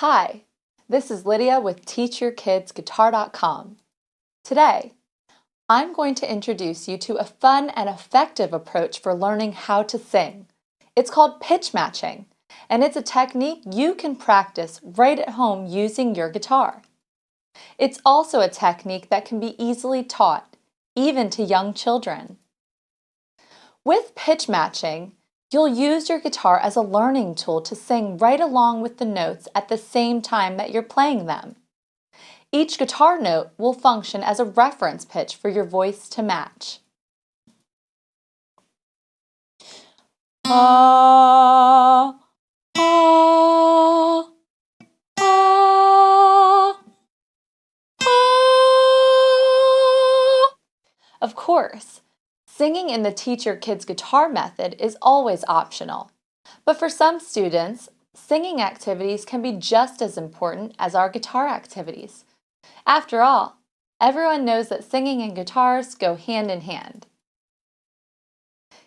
Hi, this is Lydia with TeachYourKidsGuitar.com. Today, I'm going to introduce you to a fun and effective approach for learning how to sing. It's called pitch matching, and it's a technique you can practice right at home using your guitar. It's also a technique that can be easily taught, even to young children. With pitch matching, you'll use your guitar as a learning tool to sing right along with the notes at the same time that you're playing them. Each guitar note will function as a reference pitch for your voice to match. Ah, ah, ah, ah. Of course, singing in the Teach Your Kids Guitar method is always optional. But for some students, singing activities can be just as important as our guitar activities. After all, everyone knows that singing and guitars go hand in hand.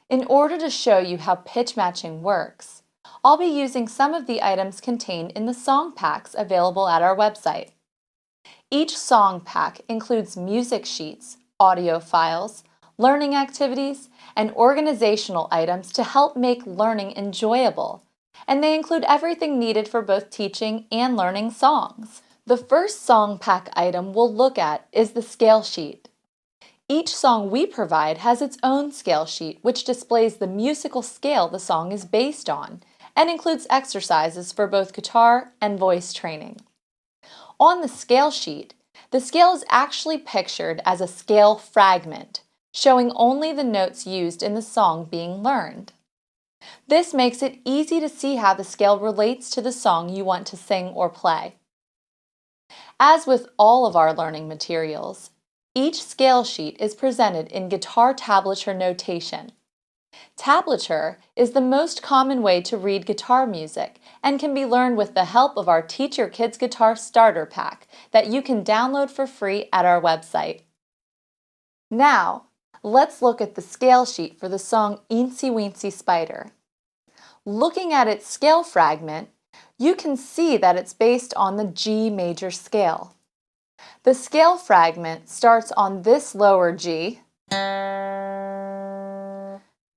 In order to show you how pitch matching works, I'll be using some of the items contained in the song packs available at our website. Each song pack includes music sheets, audio files, learning activities, and organizational items to help make learning enjoyable, and they include everything needed for both teaching and learning songs. The first song pack item we'll look at is the scale sheet. Each song we provide has its own scale sheet, which displays the musical scale the song is based on, and includes exercises for both guitar and voice training. On the scale sheet, the scale is actually pictured as a scale fragment, showing only the notes used in the song being learned. This makes it easy to see how the scale relates to the song you want to sing or play. As with all of our learning materials, each scale sheet is presented in guitar tablature notation. Tablature is the most common way to read guitar music and can be learned with the help of our Teach Your Kids Guitar Starter Pack that you can download for free at our website. Now, let's look at the scale sheet for the song Eensy Weensy Spider. Looking at its scale fragment, you can see that it's based on the G major scale. The scale fragment starts on this lower G,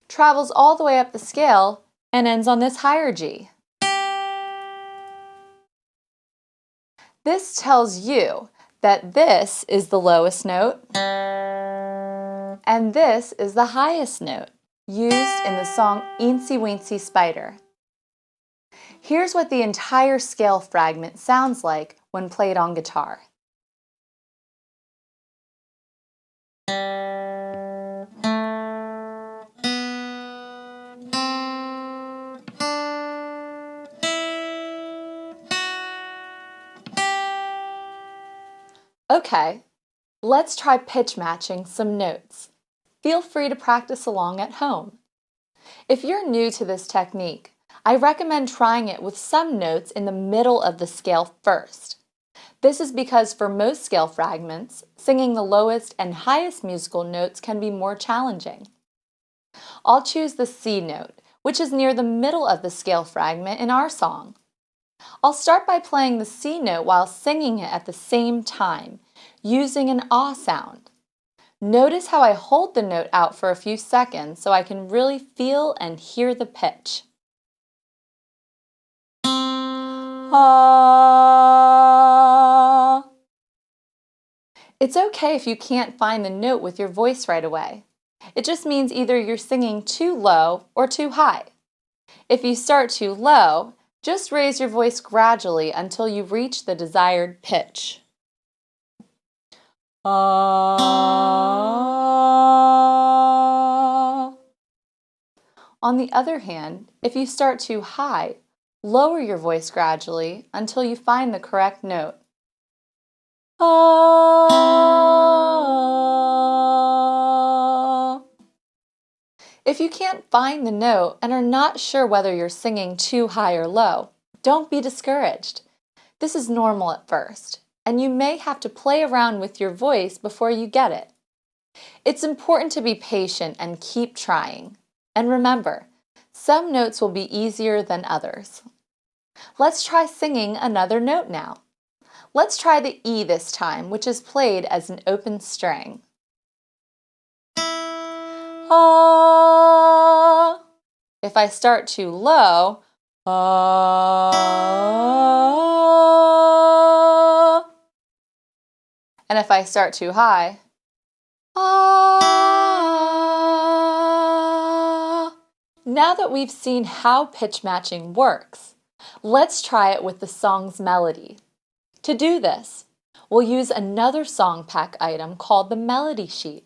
travels all the way up the scale, and ends on this higher G. This tells you that this is the lowest note, and this is the highest note used in the song Eensy Weensy Spider. Here's what the entire scale fragment sounds like when played on guitar. Okay, let's try pitch matching some notes. Feel free to practice along at home. If you're new to this technique, I recommend trying it with some notes in the middle of the scale first. This is because for most scale fragments, singing the lowest and highest musical notes can be more challenging. I'll choose the C note, which is near the middle of the scale fragment in our song. I'll start by playing the C note while singing it at the same time, using an ah sound. Notice how I hold the note out for a few seconds so I can really feel and hear the pitch. Ah. It's okay if you can't find the note with your voice right away. It just means either you're singing too low or too high. If you start too low, just raise your voice gradually until you reach the desired pitch. Ah. On the other hand, if you start too high, lower your voice gradually until you find the correct note. Ah. If you can't find the note and are not sure whether you're singing too high or low, don't be discouraged. This is normal at first, and you may have to play around with your voice before you get it. It's important to be patient and keep trying. And remember, some notes will be easier than others. Let's try singing another note now. Let's try the E this time, which is played as an open string. Ah. If I start too low, ah. And if I start too high, ah. Now that we've seen how pitch matching works, let's try it with the song's melody. To do this, we'll use another song pack item called the melody sheet.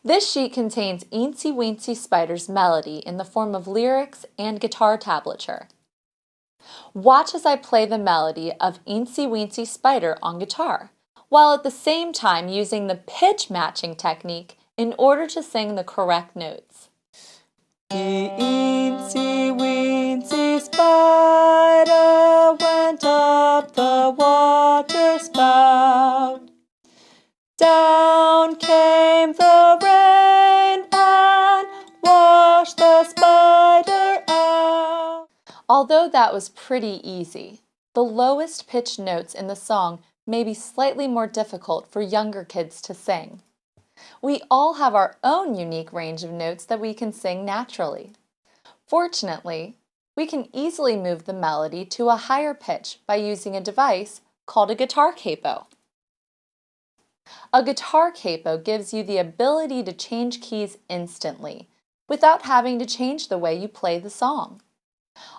This sheet contains Eensy Weensy Spider's melody in the form of lyrics and guitar tablature. Watch as I play the melody of Eensy Weensy Spider on guitar, while at the same time using the pitch matching technique in order to sing the correct notes. The eensy weensy spider went up the water spout. Down came the rain and washed the spider out. Although that was pretty easy, the lowest pitched notes in the song may be slightly more difficult for younger kids to sing. We all have our own unique range of notes that we can sing naturally. Fortunately, we can easily move the melody to a higher pitch by using a device called a guitar capo. A guitar capo gives you the ability to change keys instantly without having to change the way you play the song.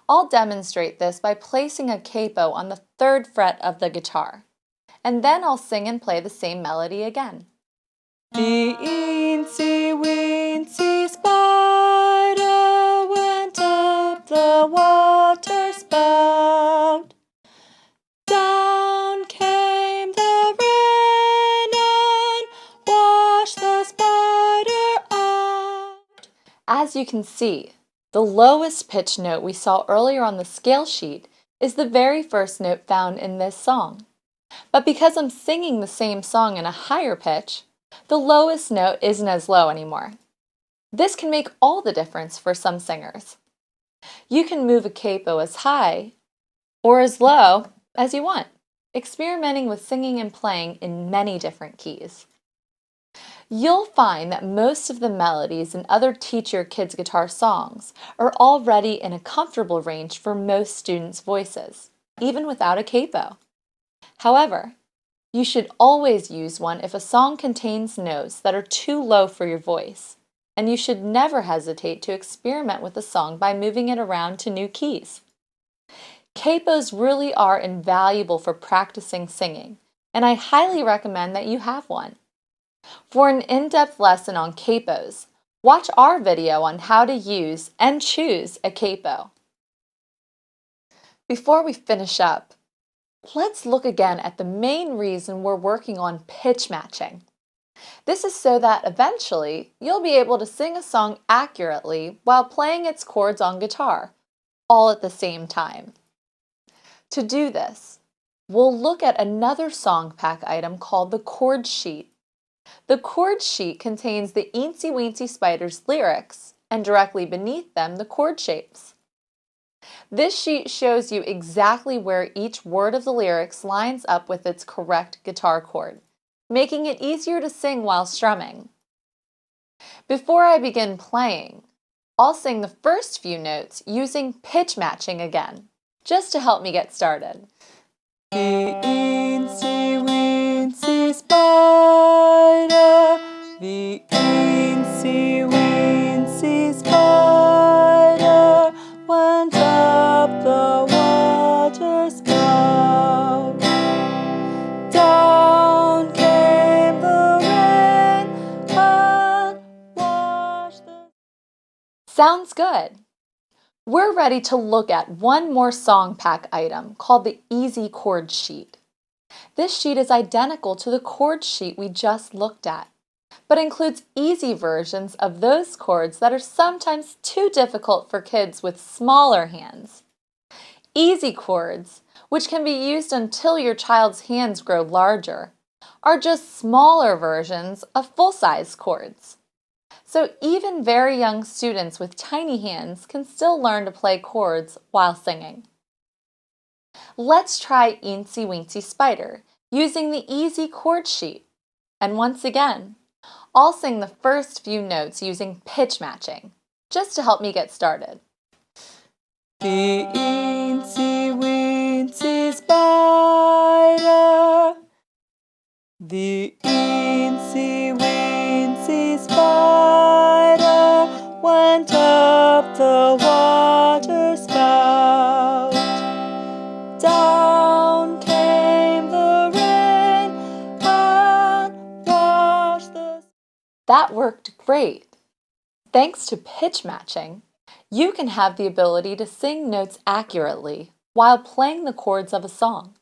I'll demonstrate this by placing a capo on the 3rd fret of the guitar, and then I'll sing and play the same melody again. The eensy weensy spider went up the water spout. Down came the rain and washed the spider out. As you can see, the lowest pitch note we saw earlier on the scale sheet is the very first note found in this song. But because I'm singing the same song in a higher pitch, the lowest note isn't as low anymore. This can make all the difference for some singers. You can move a capo as high or as low as you want, experimenting with singing and playing in many different keys. You'll find that most of the melodies in other Teach Your Kids Guitar songs are already in a comfortable range for most students' voices, even without a capo. However, you should always use one if a song contains notes that are too low for your voice, and you should never hesitate to experiment with a song by moving it around to new keys. Capos really are invaluable for practicing singing, and I highly recommend that you have one. For an in-depth lesson on capos, watch our video on how to use and choose a capo. Before we finish up, let's look again at the main reason we're working on pitch matching. This is so that eventually you'll be able to sing a song accurately while playing its chords on guitar, all at the same time. To do this, we'll look at another song pack item called the chord sheet. The chord sheet contains the Eensy Weensy Spider's lyrics and directly beneath them the chord shapes. This sheet shows you exactly where each word of the lyrics lines up with its correct guitar chord, making it easier to sing while strumming. Before I begin playing, I'll sing the first few notes using pitch matching again, just to help me get started. The eensy weensy spider, the eensy weensy spider went up the water spout. Down came the rain and washed the... Sounds good. We're ready to look at one more song pack item called the Easy Chord Sheet. This sheet is identical to the chord sheet we just looked at, but includes easy versions of those chords that are sometimes too difficult for kids with smaller hands. Easy chords, which can be used until your child's hands grow larger, are just smaller versions of full-size chords. So even very young students with tiny hands can still learn to play chords while singing. Let's try Eensy Weensy Spider using the easy chord sheet. And once again, I'll sing the first few notes using pitch matching, just to help me get started. The eensy weensy spider, the eensy weensy spider went up the water spout. Down came the rain and washed the... That worked great. Thanks to pitch matching, you can have the ability to sing notes accurately while playing the chords of a song.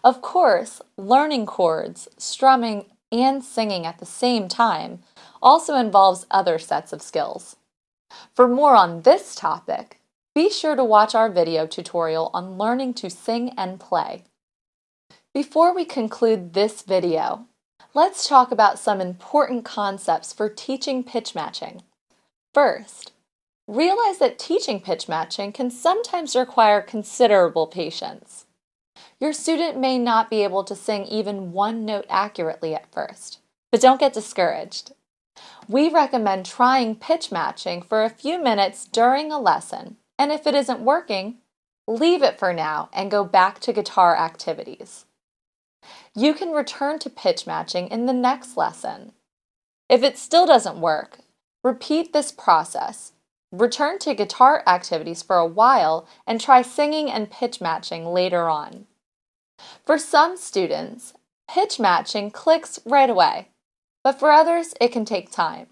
Of course, learning chords, strumming, and singing at the same time also involves other sets of skills. For more on this topic, be sure to watch our video tutorial on learning to sing and play. Before we conclude this video, let's talk about some important concepts for teaching pitch matching. First, realize that teaching pitch matching can sometimes require considerable patience. Your student may not be able to sing even one note accurately at first, but don't get discouraged. We recommend trying pitch matching for a few minutes during a lesson, and if it isn't working, leave it for now and go back to guitar activities. You can return to pitch matching in the next lesson. If it still doesn't work, repeat this process. Return to guitar activities for a while and try singing and pitch matching later on. For some students, pitch matching clicks right away, but for others, it can take time.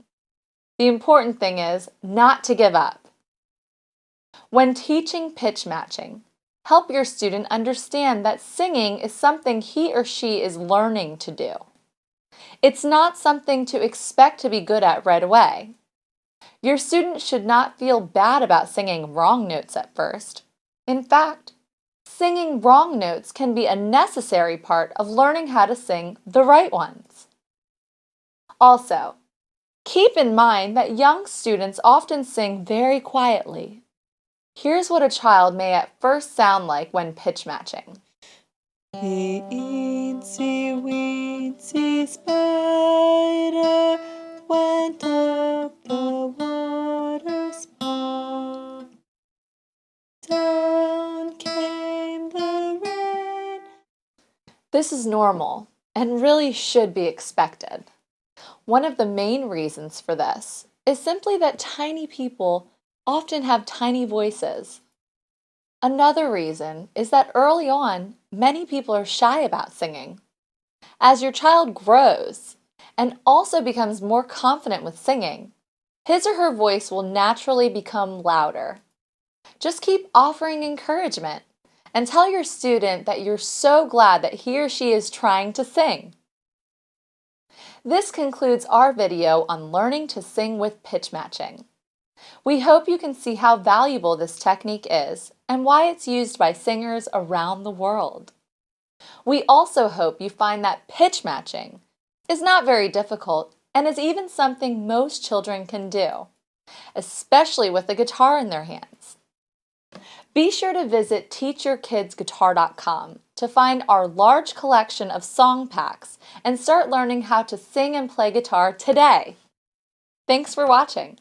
The important thing is not to give up. When teaching pitch matching, help your student understand that singing is something he or she is learning to do. It's not something to expect to be good at right away. Your student should not feel bad about singing wrong notes at first. In fact, singing wrong notes can be a necessary part of learning how to sing the right ones. Also, keep in mind that young students often sing very quietly. Here's what a child may at first sound like when pitch matching. The eensy weensy spider went up the water spout. Down came the rain. This is normal and really should be expected. One of the main reasons for this is simply that tiny people often have tiny voices. Another reason is that early on, many people are shy about singing. As your child grows and also becomes more confident with singing, his or her voice will naturally become louder. Just keep offering encouragement and tell your student that you're so glad that he or she is trying to sing. This concludes our video on learning to sing with pitch matching. We hope you can see how valuable this technique is and why it's used by singers around the world. We also hope you find that pitch matching is not very difficult and is even something most children can do, especially with a guitar in their hands. Be sure to visit teachyourkidsguitar.com to find our large collection of song packs and start learning how to sing and play guitar today. Thanks for watching.